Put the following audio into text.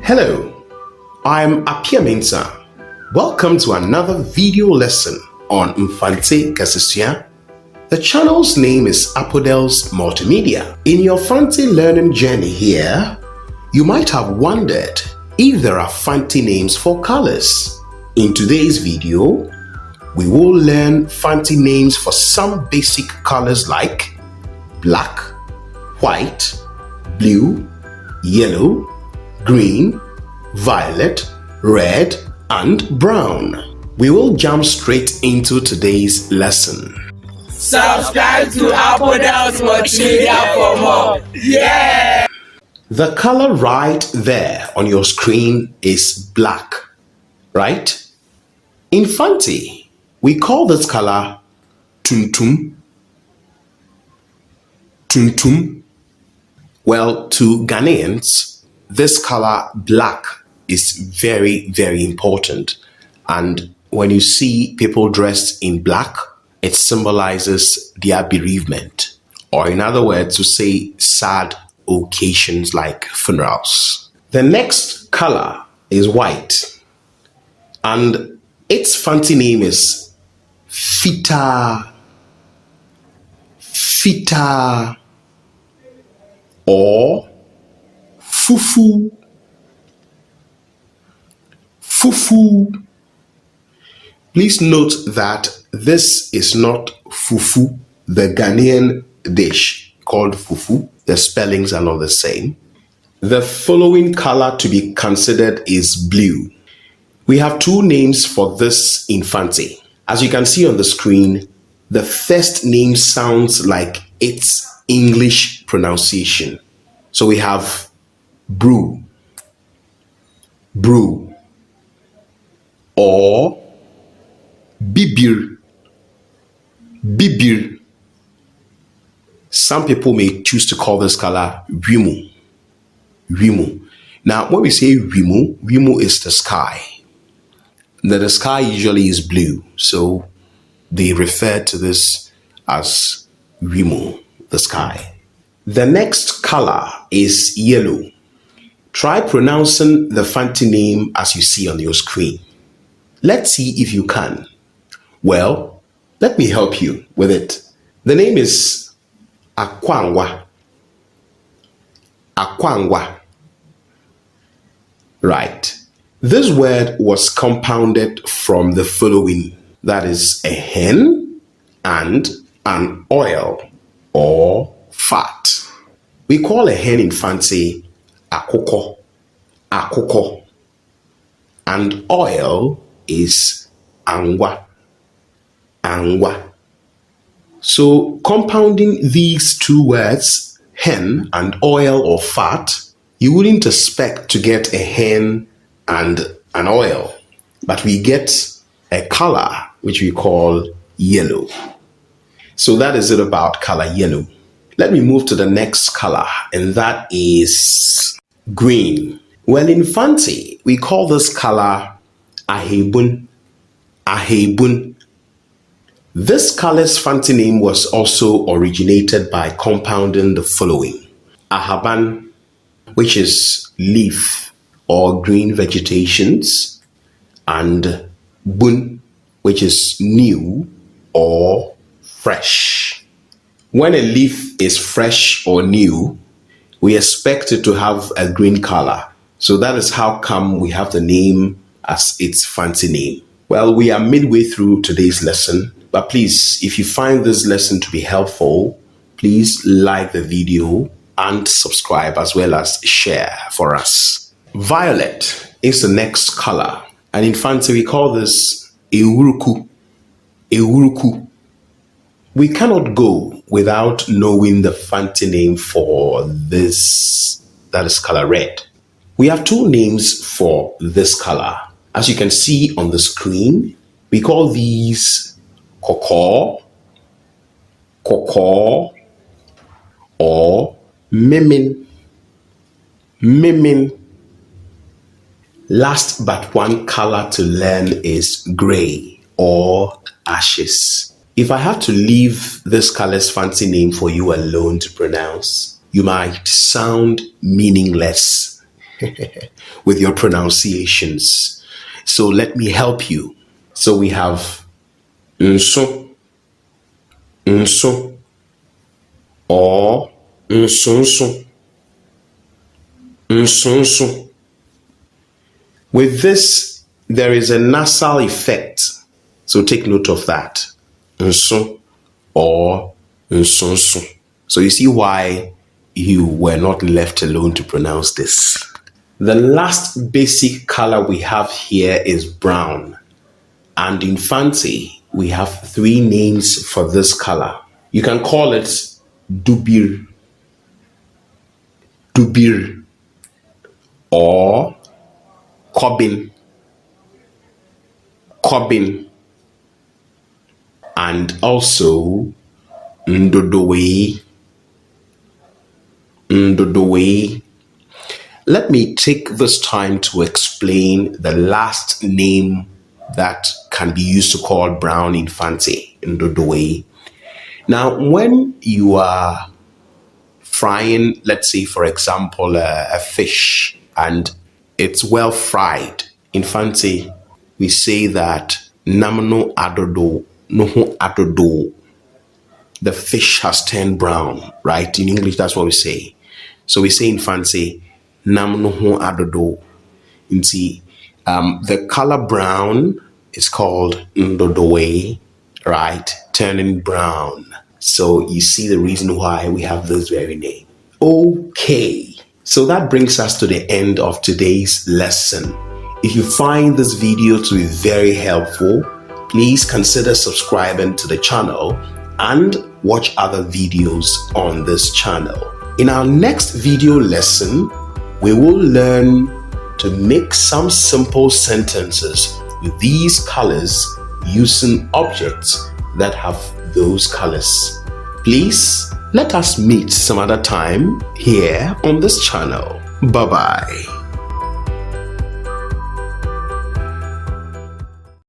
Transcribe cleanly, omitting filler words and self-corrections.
Hello, I'm Apia Mensa. Welcome to another video lesson on Fante Kasisia. The channel's name is Apodels Multimedia. In your Fante learning journey here, you might have wondered if there are Fante names for colors. In today's video, we will learn Fante names for some basic colors like black, white, blue, yellow, green, violet, red, and brown. We will jump straight into today's lesson. Subscribe to Apodels Multimedia for more. Yeah! The color right there on your screen is black, right? In Fante, we call this color tuntum. Tuntum. Well, to Ghanaians, this color black is very, very important. And when you see people dressed in black, it symbolizes their bereavement. Or in other words, to say sad occasions like funerals. The next color is white. And its Fante name is Fita. Fita. Or Fufu. Fufu. Please note that this is not fufu, the Ghanaian dish called fufu. The spellings are not the same. The following color to be considered is blue. We have two names for this in Fante. As you can see on the screen, the first name sounds like its English pronunciation. So we have brew, brew, or bibir, bibir. Some people may choose to call this color wimu, wimu. Now, when we say wimu, wimu is the sky. The sky usually is blue, so they refer to this as wimu, the sky. The next color is yellow. Try pronouncing the Fante name as you see on your screen. Let's see if you can. Well, let me help you with it. The name is Akwangwa. Akwangwa. Right. This word was compounded from the following. That is a hen and an oil or fat. We call a hen in Fante akoko, akoko, and oil is angwa, angwa. So compounding these two words, hen and oil or fat, you wouldn't expect to get a hen and an oil, but we get a color which we call yellow. So that is it about color yellow. Let me move to the next color, and that is green. Well, in Fante, we call this color ahebun, ahebun. This color's Fante name was also originated by compounding the following. Ahaban, which is leaf or green vegetations, and bun, which is new or fresh. When a leaf is fresh or new, we expect it to have a green color. So that is how come we have the name as its Fante name. Well, we are midway through today's lesson, but please, if you find this lesson to be helpful, please like the video and subscribe as well as share for us. Violet is the next color, and in Fante we call this Ewuruku, Ewuruku. We cannot go without knowing the Fante name for this, that is color red. We have two names for this color. As you can see on the screen, we call these koko, koko, or mimin, mimin. Last but one color to learn is gray or ashes. If I had to leave this color's Fante name for you alone to pronounce, you might sound meaningless. with your pronunciations. So let me help you. So we have nso, nso, or nsonso, nsonso. With this, there is a nasal effect. So take note of that. Nso or nsonso. So you see why you were not left alone to pronounce this. The last basic color we have here is brown. And in Fante, we have 3 names for this color. You can call it dubir, dubir, or kobin, kobin, and also ndodowe, ndodowe. Let me take this time to explain the last name that can be used to call brown in Fante, ndodowe. Now, when you are frying, let's say, for example, a fish, and it's well fried, in Fante, we say that namno adodo, noho adodo. The fish has turned brown, right? In English, that's what we say. So we say in Fante, namno adodo. You see, the color brown is called ndodowe, right? Turning brown. So you see the reason why we have those very names. Okay, so that brings us to the end of today's lesson. If you find this video to be very helpful, please consider subscribing to the channel and watch other videos on this channel. In our next video lesson, we will learn to make some simple sentences with these colors using objects that have those colors. Please let us meet some other time here on this channel. Bye-bye.